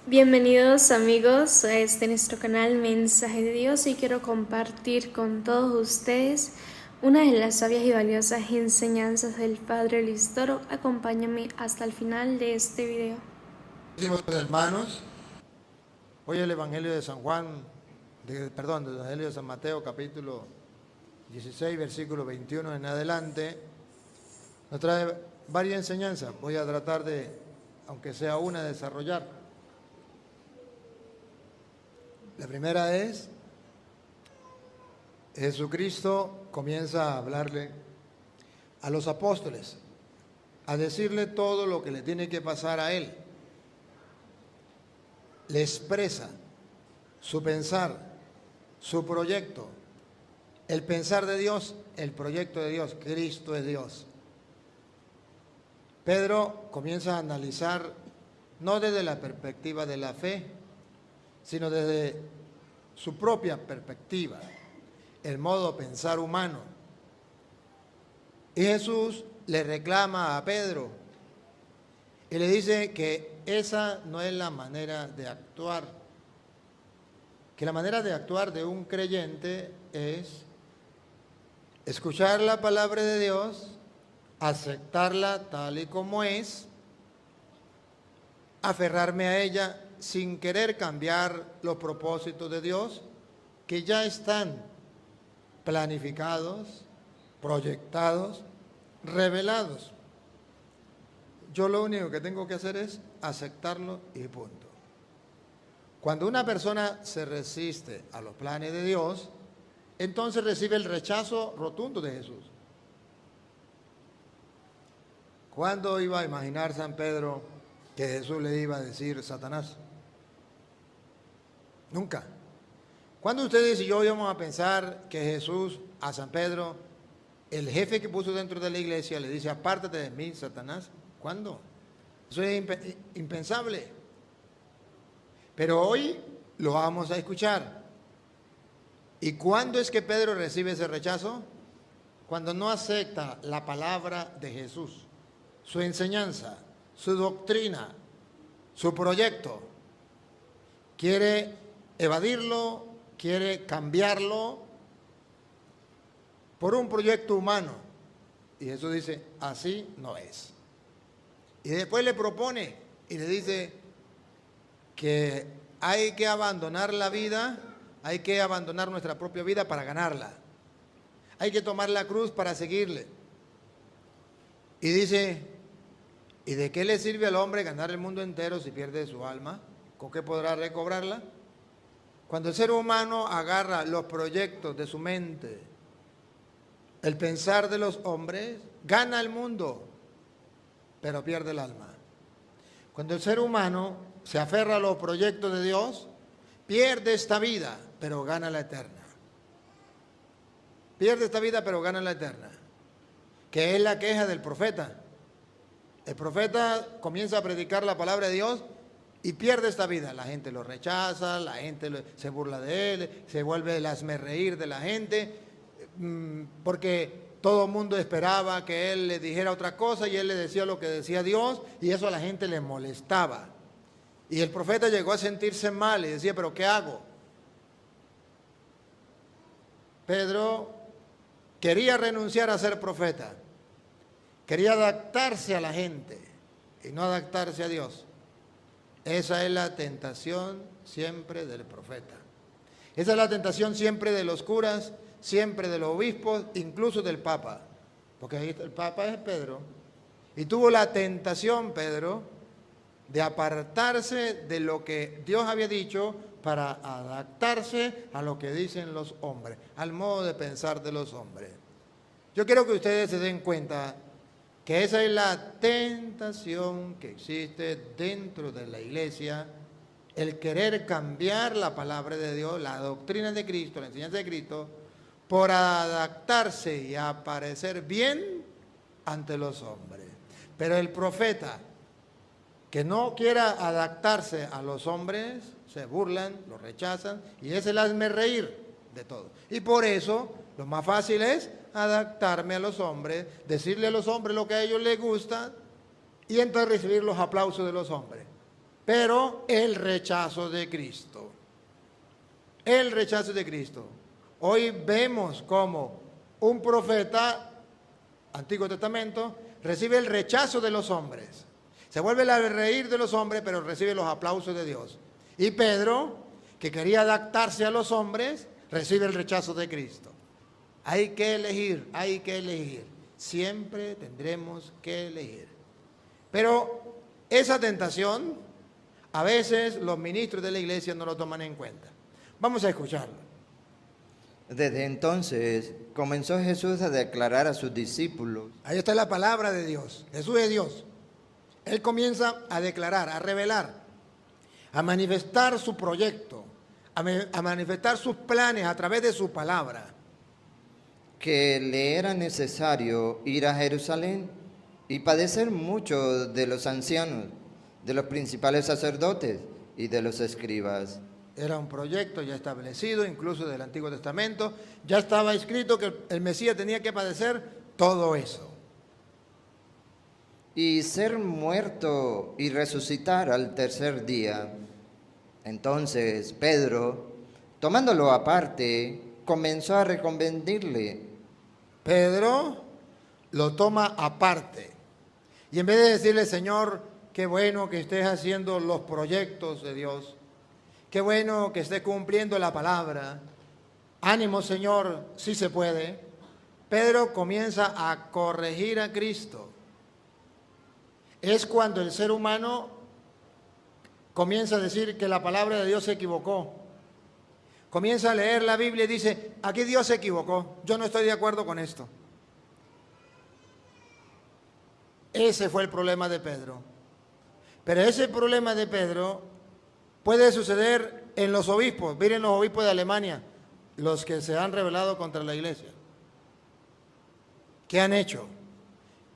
Bienvenidos amigos a nuestro canal Mensaje de Dios, y quiero compartir con todos ustedes una de las sabias y valiosas enseñanzas del Padre Luis Toro. Acompáñame hasta el final de este video. Hermanos, hoy el Evangelio de San Juan, del Evangelio de San Mateo, capítulo 16, versículo 21 en adelante, nos trae varias enseñanzas. Voy a tratar de, aunque sea una, desarrollar. La primera es, Jesucristo comienza a hablarle a los apóstoles, a decirle todo lo que le tiene que pasar a él. Le expresa su pensar, su proyecto, el pensar de Dios, el proyecto de Dios. Cristo es Dios. Pedro comienza a analizar no desde la perspectiva de la fe, sino desde su propia perspectiva, el modo de pensar humano. Y Jesús le reclama a Pedro y le dice que esa no es la manera de actuar, que la manera de actuar de un creyente es escuchar la palabra de Dios, aceptarla tal y como es, aferrarme a ella sin querer cambiar los propósitos de Dios que ya están planificados, proyectados, revelados. Yo lo único que tengo que hacer es aceptarlo y punto. Cuando una persona se resiste a los planes de Dios, entonces recibe el rechazo rotundo de Jesús. ¿Cuándo iba a imaginar San Pedro que Jesús le iba a decir Satanás? Nunca. ¿Cuándo ustedes y yo íbamos a pensar que Jesús a San Pedro, el jefe que puso dentro de la iglesia, le dice, apártate de mí, Satanás? ¿Cuándo? Eso es impensable. Pero hoy lo vamos a escuchar. ¿Y cuándo es que Pedro recibe ese rechazo? Cuando no acepta la palabra de Jesús, su enseñanza, su doctrina, su proyecto. Quiere evadirlo, quiere cambiarlo por un proyecto humano. Y Jesús dice, así no es. Y después le propone y le dice que hay que abandonar la vida, hay que abandonar nuestra propia vida para ganarla. Hay que tomar la cruz para seguirle. Y dice, ¿y de qué le sirve al hombre ganar el mundo entero si pierde su alma? ¿Con qué podrá recobrarla? Cuando el ser humano agarra los proyectos de su mente, el pensar de los hombres, gana el mundo, pero pierde el alma. Cuando el ser humano se aferra a los proyectos de Dios, pierde esta vida, pero gana la eterna. Pierde esta vida, pero gana la eterna. Que es la queja del profeta. El profeta comienza a predicar la palabra de Dios y pierde esta vida. La gente lo rechaza, la gente se burla de él, se vuelve el hazmerreír de la gente, porque todo el mundo esperaba que él le dijera otra cosa y él le decía lo que decía Dios, y eso a la gente le molestaba. Y el profeta llegó a sentirse mal y decía, ¿pero qué hago? Pedro quería renunciar a ser profeta, quería adaptarse a la gente y no adaptarse a Dios. Esa es la tentación siempre del profeta. Esa es la tentación siempre de los curas, siempre de los obispos, incluso del Papa. Porque ahí el Papa es Pedro. Y tuvo la tentación, Pedro, de apartarse de lo que Dios había dicho para adaptarse a lo que dicen los hombres, al modo de pensar de los hombres. Yo quiero que ustedes se den cuenta que esa es la tentación que existe dentro de la iglesia, el querer cambiar la palabra de Dios, la doctrina de Cristo, la enseñanza de Cristo, por adaptarse y aparecer bien ante los hombres. Pero el profeta que no quiera adaptarse a los hombres, se burlan, lo rechazan, y es el hazmerreír de todo. Y por eso lo más fácil es adaptarme a los hombres, decirle a los hombres lo que a ellos les gusta y entonces recibir los aplausos de los hombres. pero el rechazo de Cristo. El rechazo de Cristo. Hoy vemos cómo un profeta, Antiguo Testamento, recibe el rechazo de los hombres. Se vuelve el reír de los hombres, pero recibe los aplausos de Dios. Y Pedro, que quería adaptarse a los hombres, recibe el rechazo de Cristo. Hay que elegir, hay que elegir. Siempre tendremos que elegir. Pero esa tentación, a veces los ministros de la iglesia no lo toman en cuenta. Vamos a escucharlo. Desde entonces comenzó Jesús a declarar a sus discípulos. Ahí está la palabra de Dios. Jesús es Dios. Él comienza a declarar, a revelar, a manifestar su proyecto, a manifestar sus planes a través de su palabra. Que le era necesario ir a Jerusalén y padecer mucho de los ancianos, de los principales sacerdotes y de los escribas. Era un proyecto ya establecido, incluso del Antiguo Testamento. Ya estaba escrito que el Mesías tenía que padecer todo eso. Y ser muerto y resucitar al tercer día. Entonces Pedro, tomándolo aparte, comenzó a reconvenirle. Pedro lo toma aparte. Y en vez de decirle, Señor, qué bueno que estés haciendo los proyectos de Dios, qué bueno que estés cumpliendo la palabra, ánimo, Señor, sí se puede. Pedro comienza a corregir a Cristo. Es cuando el ser humano comienza a decir que la palabra de Dios se equivocó. Comienza a leer la Biblia y dice, aquí Dios se equivocó, yo no estoy de acuerdo con esto. Ese fue el problema de Pedro. Pero ese problema de Pedro puede suceder en los obispos. Miren los obispos de Alemania, los que se han rebelado contra la iglesia. ¿Qué han hecho?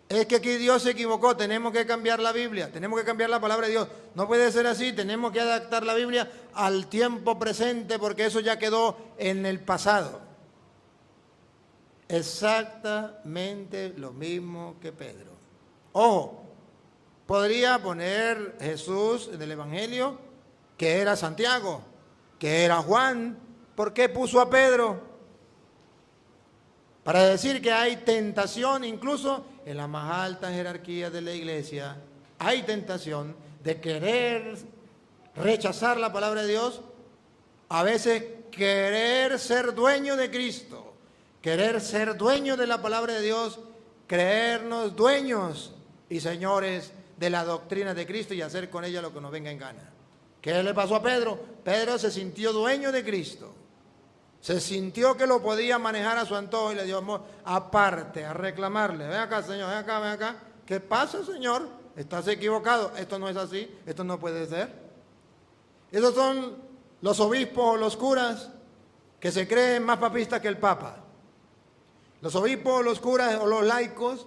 Es que aquí Dios se equivocó, tenemos que cambiar la Biblia, tenemos que cambiar la palabra de Dios. No puede ser así, tenemos que adaptar la Biblia al tiempo presente porque eso ya quedó en el pasado. Exactamente lo mismo que Pedro. Ojo, podría poner Jesús en el Evangelio que era Santiago, que era Juan. ¿Por qué puso a Pedro? Para decir que hay tentación, incluso en la más alta jerarquía de la iglesia, hay tentación de querer rechazar la palabra de Dios, a veces querer ser dueño de Cristo, querer ser dueño de la palabra de Dios, creernos dueños y señores de la doctrina de Cristo y hacer con ella lo que nos venga en gana. ¿Qué le pasó a Pedro? Pedro se sintió dueño de Cristo. Se sintió que lo podía manejar a su antojo y le dio amor aparte, a reclamarle. Ven acá, Señor, ven acá, ven acá. ¿Qué pasa, Señor? Estás equivocado. Esto no es así, esto no puede ser. Esos son los obispos o los curas que se creen más papistas que el Papa. Los obispos o los curas o los laicos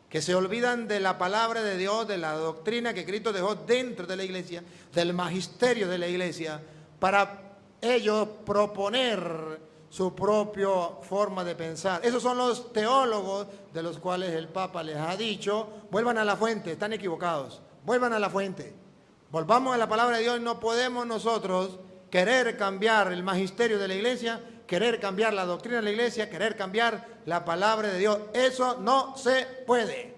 que se olvidan de la palabra de Dios, de la doctrina que Cristo dejó dentro de la iglesia, del magisterio de la iglesia, para ellos proponer su propia forma de pensar. Esos son los teólogos de los cuales el Papa les ha dicho, vuelvan a la fuente, están equivocados, vuelvan a la fuente. Volvamos a la palabra de Dios, no podemos nosotros querer cambiar el magisterio de la iglesia, querer cambiar la doctrina de la iglesia, querer cambiar la palabra de Dios. Eso no se puede,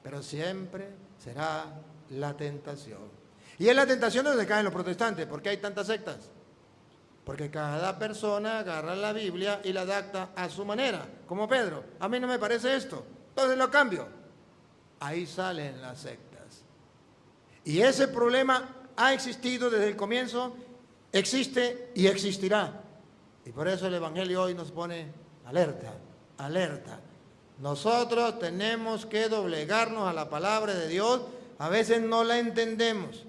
pero siempre será la tentación. Y es la tentación donde caen los protestantes, porque hay tantas sectas. Porque cada persona agarra la Biblia y la adapta a su manera, como Pedro. A mí no me parece esto, entonces lo cambio. Ahí salen las sectas. Y ese problema ha existido desde el comienzo, existe y existirá. Y por eso el Evangelio hoy nos pone alerta, alerta. Nosotros tenemos que doblegarnos a la palabra de Dios. A veces no la entendemos.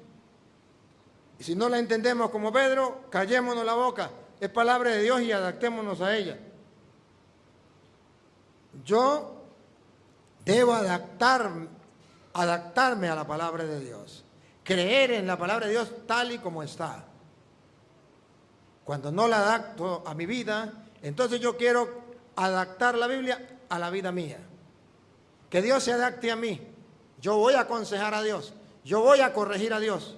Y si no la entendemos como Pedro, callémonos la boca. Es palabra de Dios y adaptémonos a ella. Yo debo adaptarme a la palabra de Dios. Creer en la palabra de Dios tal y como está. Cuando no la adapto a mi vida, entonces yo quiero adaptar la Biblia a la vida mía. Que Dios se adapte a mí. Yo voy a aconsejar a Dios. Yo voy a corregir a Dios.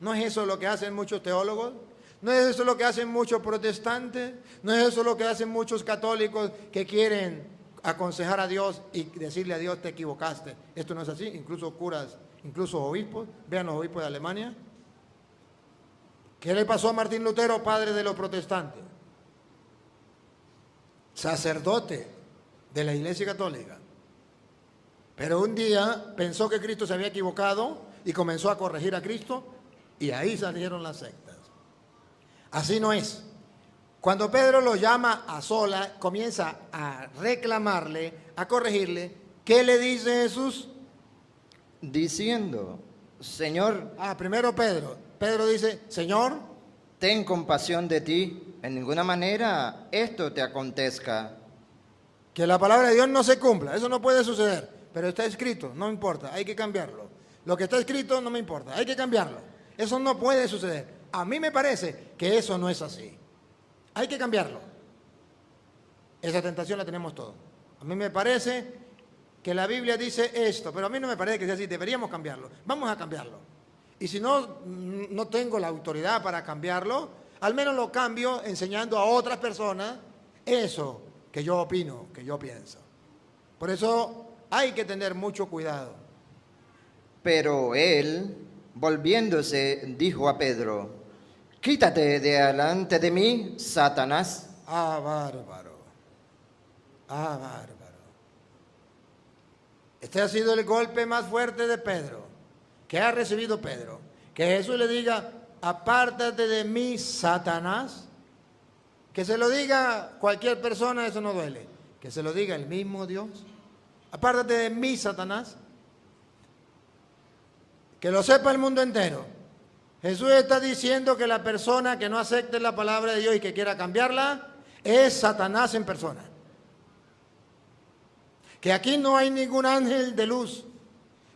¿No es eso lo que hacen muchos teólogos? ¿No es eso lo que hacen muchos protestantes? ¿No es eso lo que hacen muchos católicos que quieren aconsejar a Dios y decirle a Dios, te equivocaste? Esto no es así, incluso curas, incluso obispos. Vean los obispos de Alemania. ¿Qué le pasó a Martín Lutero, padre de los protestantes? Sacerdote de la Iglesia Católica. Pero un día pensó que Cristo se había equivocado y comenzó a corregir a Cristo y ahí salieron las sectas. Así no es. Cuando Pedro lo llama a sola, comienza a reclamarle, a corregirle. ¿Qué le dice Jesús? Diciendo, Señor, Primero Pedro. Pedro dice, Señor, ten compasión de ti, en ninguna manera esto te acontezca. que la palabra de Dios no se cumpla. Eso no puede suceder. Pero está escrito, no importa, hay que cambiarlo. Lo que está escrito no me importa, hay que cambiarlo. Eso no puede suceder. A mí me parece que eso no es así. Hay que cambiarlo. Esa tentación la tenemos todos. A mí me parece que la Biblia dice esto, pero a mí no me parece que sea así. Deberíamos cambiarlo. Vamos a cambiarlo. Y si no tengo la autoridad para cambiarlo, al menos lo cambio enseñando a otras personas eso que yo opino, que yo pienso. Por eso hay que tener mucho cuidado. Pero él, volviéndose, dijo a Pedro, quítate de delante de mí, Satanás. Bárbaro. Bárbaro. Este ha sido el golpe más fuerte de Pedro, que ha recibido Pedro. Que Jesús le diga, apártate de mí, Satanás. Que se lo diga cualquier persona, eso no duele. Que se lo diga el mismo Dios. Apártate de mí, Satanás. Que lo sepa el mundo entero. Jesús está diciendo que la persona que no acepte la palabra de Dios y que quiera cambiarla es Satanás en persona. Que aquí no hay ningún ángel de luz,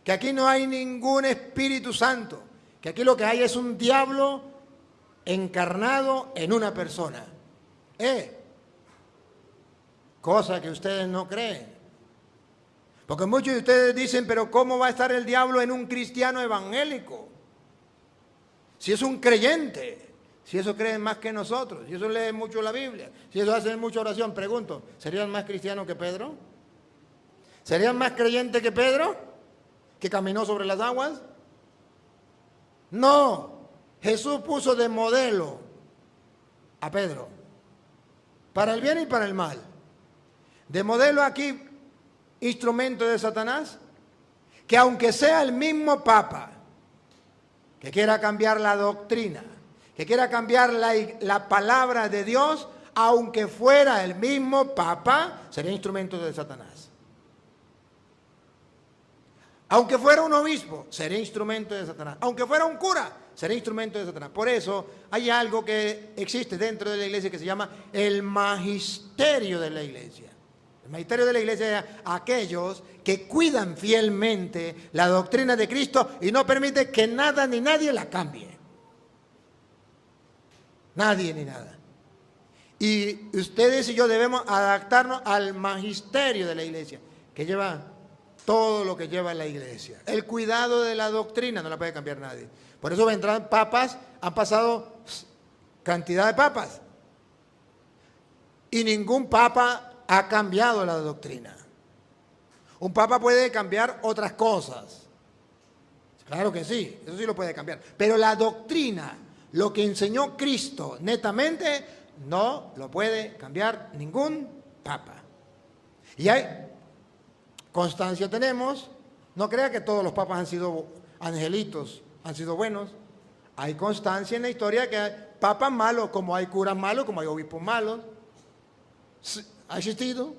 que aquí no hay ningún Espíritu Santo, que aquí lo que hay es un diablo encarnado en una persona. Cosa que ustedes no creen. Porque muchos de ustedes dicen, pero ¿cómo va a estar el diablo en un cristiano evangélico? Si es un creyente, si eso creen más que nosotros, si eso leen mucho la Biblia, si eso hacen mucha oración, pregunto, ¿serían más cristianos que Pedro? ¿Serían más creyentes que Pedro, que caminó sobre las aguas? No, Jesús puso de modelo a Pedro, para el bien y para el mal. De modelo aquí, instrumento de Satanás, que aunque sea el mismo Papa, que quiera cambiar la doctrina, que quiera cambiar la palabra de Dios, aunque fuera el mismo Papa, sería instrumento de Satanás. Aunque fuera un obispo, sería instrumento de Satanás. Aunque fuera un cura, sería instrumento de Satanás. Por eso hay algo que existe dentro de la iglesia que se llama el magisterio de la iglesia. El magisterio de la iglesia es aquellos que cuidan fielmente la doctrina de Cristo y no permite que nada ni nadie la cambie. Nadie ni nada. Y ustedes y yo debemos adaptarnos al magisterio de la iglesia, que lleva todo lo que lleva la iglesia. El cuidado de la doctrina no la puede cambiar nadie. Por eso vendrán papas, han pasado cantidad de papas. Y ningún papa ha cambiado la doctrina. Un papa puede cambiar otras cosas. Claro que sí, eso sí lo puede cambiar. Pero la doctrina, lo que enseñó Cristo netamente, no lo puede cambiar ningún papa. Y hay constancia tenemos, no crea que todos los papas han sido angelitos, han sido buenos. Hay constancia en la historia que hay papas malos, como hay curas malos, como hay obispos malos. ¿Ha existido?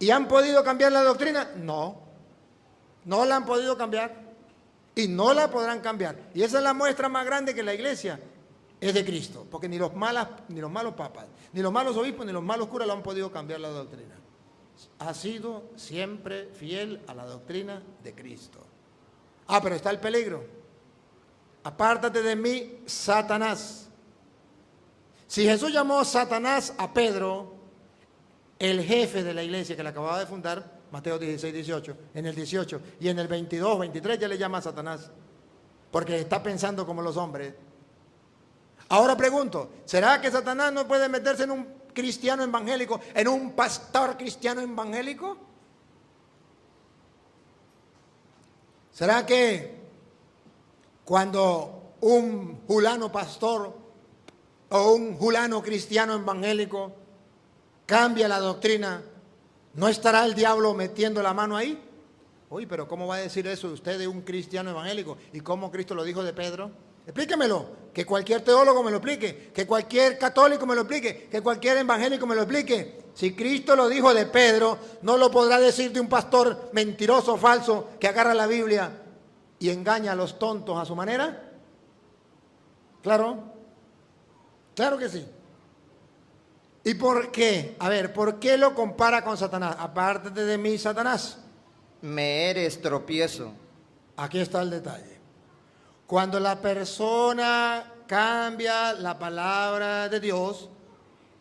¿Y han podido cambiar la doctrina? No, no la han podido cambiar y no la podrán cambiar. Y esa es la muestra más grande que la iglesia es de Cristo, porque ni los malos papas, ni los malos obispos, ni los malos curas lo han podido cambiar la doctrina. Ha sido siempre fiel a la doctrina de Cristo. Pero está el peligro. Apártate de mí, Satanás. Si Jesús llamó Satanás a Pedro, el jefe de la iglesia que le acababa de fundar, Mateo 16, 18, en el 18 y en el 22, 23 ya le llama a Satanás. porque está pensando como los hombres. Ahora pregunto, ¿será que Satanás no puede meterse en un cristiano evangélico, en un pastor cristiano evangélico? ¿Será que cuando un fulano pastor o un fulano cristiano evangélico cambia la doctrina, no estará el diablo metiendo la mano ahí? Uy, pero ¿cómo va a decir eso de usted de un cristiano evangélico? ¿Y cómo Cristo lo dijo de Pedro? Explíquemelo, que cualquier teólogo me lo explique, que cualquier católico me lo explique, que cualquier evangélico me lo explique. Si Cristo lo dijo de Pedro, no lo podrá decir de un pastor mentiroso, falso, que agarra la Biblia y engaña a los tontos a su manera. Claro, claro que sí. ¿Y por qué? A ver, ¿por qué lo compara con Satanás? Apártate de mí, Satanás. Me eres tropiezo. Aquí está el detalle. Cuando la persona cambia la palabra de Dios,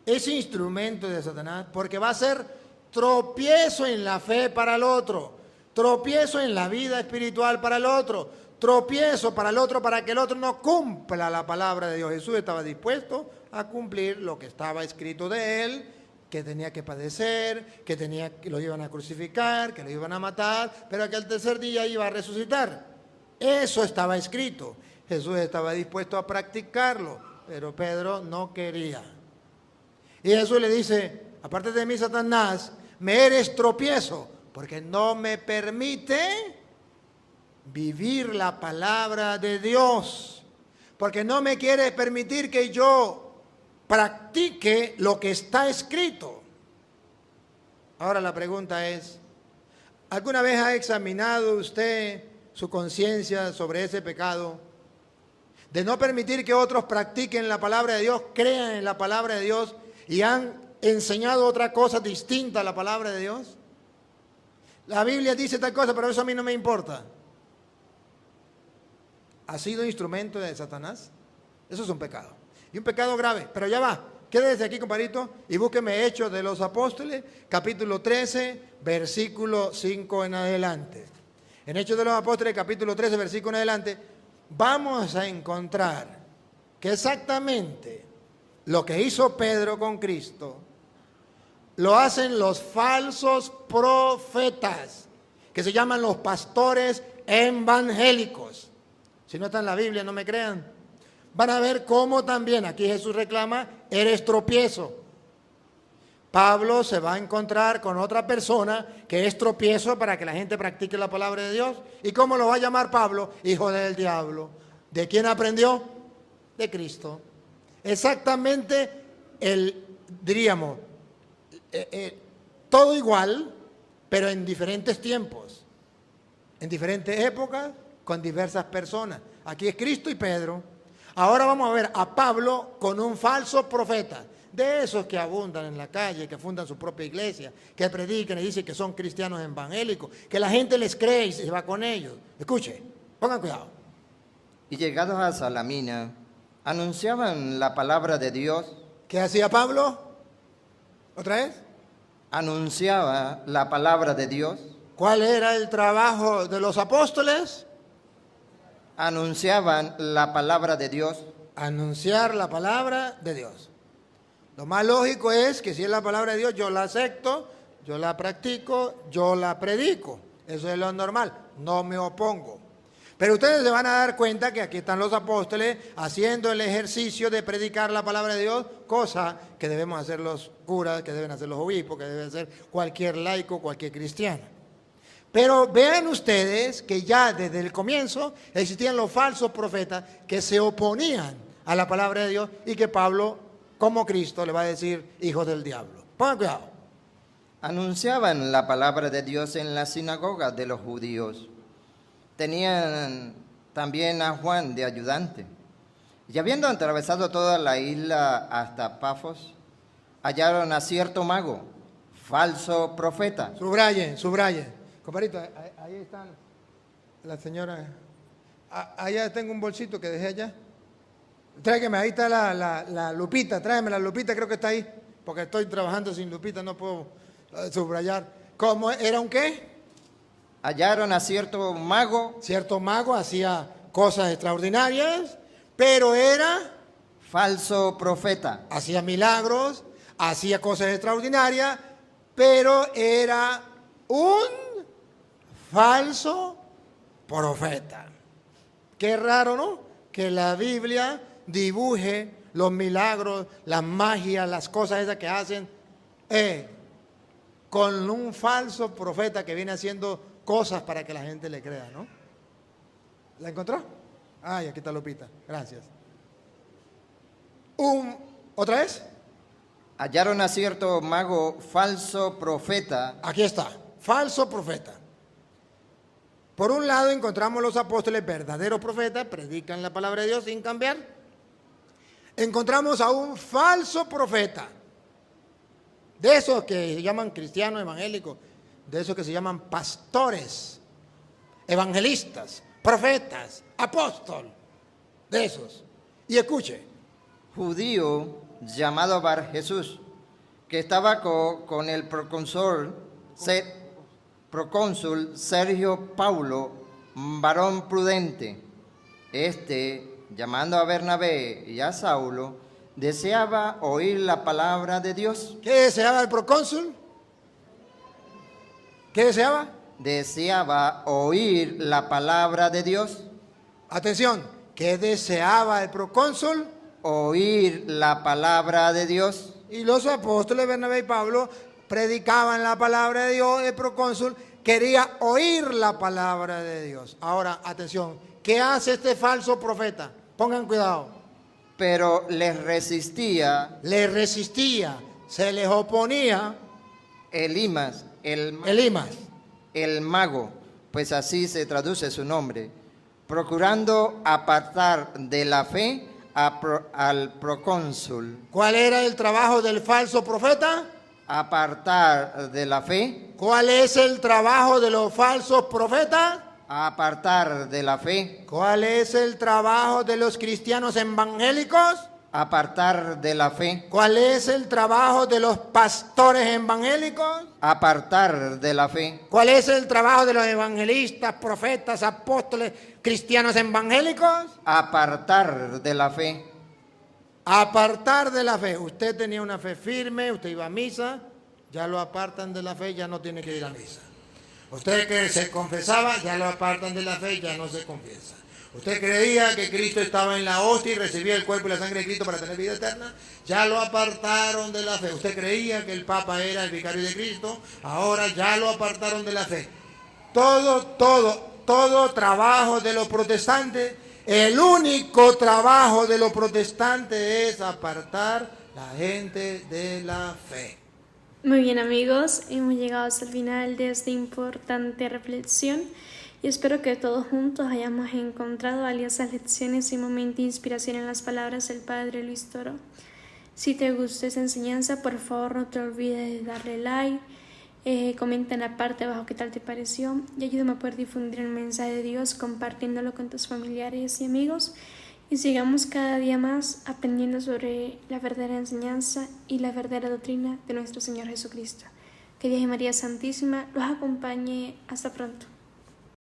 es instrumento de Satanás, porque va a ser tropiezo en la fe para el otro, tropiezo en la vida espiritual para el otro, tropiezo para el otro, para que el otro no cumpla la palabra de Dios. Jesús estaba dispuesto a cumplir lo que estaba escrito de él, que tenía que padecer, que lo iban a crucificar, que lo iban a matar, pero que al tercer día iba a resucitar. Eso estaba escrito. Jesús estaba dispuesto a practicarlo, pero Pedro no quería. Y Jesús le dice, aparte de mí, Satanás, me eres tropiezo, porque no me permite vivir la palabra de Dios, porque no me quiere permitir que yo practique lo que está escrito. Ahora la pregunta es, ¿alguna vez ha examinado usted su conciencia sobre ese pecado de no permitir que otros practiquen la palabra de Dios, crean en la palabra de Dios y han enseñado otra cosa distinta a la palabra de Dios? La Biblia dice tal cosa, pero eso a mí no me importa. ¿Ha sido instrumento de Satanás? Eso es un pecado. Y un pecado grave. Pero ya va. Quédese aquí, compadrito, y búsqueme Hechos de los Apóstoles, capítulo 13, versículo 5 en adelante. En Hechos de los Apóstoles, capítulo 13, versículo en adelante, vamos a encontrar que exactamente lo que hizo Pedro con Cristo lo hacen los falsos profetas, que se llaman los pastores evangélicos. Si no está en la Biblia, no me crean. Van a ver cómo también, aquí Jesús reclama, eres tropiezo. Pablo se va a encontrar con otra persona que es tropiezo para que la gente practique la palabra de Dios. ¿Y cómo lo va a llamar Pablo? Hijo del diablo. ¿De quién aprendió? De Cristo. Exactamente, diríamos, todo igual, pero en diferentes tiempos, en diferentes épocas, con diversas personas. Aquí es Cristo y Pedro. Ahora vamos a ver a Pablo con un falso profeta, de esos que abundan en la calle, que fundan su propia iglesia, que predican y dicen que son cristianos evangélicos, que la gente les cree y se va con ellos. Escuche, pongan cuidado. Y llegados a Salamina, anunciaban la palabra de Dios. ¿Qué hacía Pablo? ¿Otra vez? Anunciaba la palabra de Dios. ¿Cuál era el trabajo de los apóstoles? Anunciaban la palabra de Dios. Anunciar la palabra de Dios. Lo más lógico es que si es la palabra de Dios, yo la acepto, yo la practico, yo la predico. Eso es lo normal, no me opongo. Pero ustedes se van a dar cuenta que aquí están los apóstoles haciendo el ejercicio de predicar la palabra de Dios, cosa que debemos hacer los curas, que deben hacer los obispos, que debe hacer cualquier laico, cualquier cristiano. Pero vean ustedes que ya desde el comienzo existían los falsos profetas que se oponían a la palabra de Dios y que Pablo, como Cristo, le va a decir hijos del diablo. Pongan cuidado. Anunciaban la palabra de Dios en las sinagogas de los judíos. Tenían también a Juan de ayudante. Y habiendo atravesado toda la isla hasta Pafos, hallaron a cierto mago, falso profeta. Subrayen, subrayen. Compadrito, ahí están la señora. Allá tengo un bolsito que dejé allá. Tráigame, ahí está la lupita, tráeme la lupita, creo que está ahí, porque estoy trabajando sin lupita, no puedo subrayar. ¿Cómo era un qué? Hallaron a cierto mago. Cierto mago hacía cosas extraordinarias, pero era, falso profeta. hacía milagros, hacía cosas extraordinarias, pero era un falso profeta. Qué raro, ¿no? Que la Biblia dibuje los milagros, las magias, las cosas esas que hacen, con un falso profeta que viene haciendo cosas para que la gente le crea, ¿no? ¿La encontró? Ay, aquí está Lupita. Gracias. ¿Otra vez? Hallaron a cierto mago falso profeta. Aquí está, falso profeta. Por un lado encontramos los apóstoles verdaderos profetas, predican la palabra de Dios sin cambiar. Encontramos a un falso profeta, de esos que se llaman cristianos evangélicos, de esos que se llaman pastores, evangelistas, profetas, apóstol, de esos. Y escuche, Judío llamado Bar Jesús, que estaba con el procónsul Sergio Paulo, varón prudente. Llamando a Bernabé y a Saulo, deseaba oír la palabra de Dios. ¿qué deseaba el procónsul? ¿Qué deseaba? Deseaba oír la palabra de Dios. Atención, ¿qué deseaba el procónsul? Oír la palabra de Dios. Y los apóstoles Bernabé y Pablo predicaban la palabra de Dios. El procónsul quería oír la palabra de Dios. Ahora, atención, ¿qué hace este falso profeta? Pongan cuidado. Pero les resistía. Le resistía, se les oponía Elimas, Elimas, el mago, pues así se traduce su nombre, procurando apartar de la fe al procónsul. ¿Cuál era el trabajo del falso profeta? Apartar de la fe. ¿Cuál es el trabajo de los falsos profetas? Apartar de la fe. ¿Cuál es el trabajo de los cristianos evangélicos? Apartar de la fe. ¿Cuál es el trabajo de los pastores evangélicos? Apartar de la fe. ¿Cuál es el trabajo de los evangelistas, profetas, apóstoles, cristianos evangélicos? Apartar de la fe. Apartar de la fe. Usted tenía una fe firme, usted iba a misa, ya lo apartan de la fe, ya no tiene que ir a misa. Usted que se confesaba, ya lo apartan de la fe, ya no se confiesa. Usted creía que Cristo estaba en la hostia y recibía el cuerpo y la sangre de Cristo para tener vida eterna, ya lo apartaron de la fe. Usted creía que el Papa era el vicario de Cristo, ahora ya lo apartaron de la fe. Todo trabajo de los protestantes, el único trabajo de los protestantes es apartar la gente de la fe. Muy bien, amigos, hemos llegado hasta el final de esta importante reflexión y espero que todos juntos hayamos encontrado valiosas lecciones y momentos de inspiración en las palabras del Padre Luis Toro. Si te gustó esta enseñanza, por favor no te olvides de darle like, comenta en la parte de abajo qué tal te pareció y ayúdame a poder difundir el mensaje de Dios compartiéndolo con tus familiares y amigos. Y sigamos cada día más aprendiendo sobre la verdadera enseñanza y la verdadera doctrina de nuestro Señor Jesucristo. Que Dios y María Santísima los acompañe. Hasta pronto.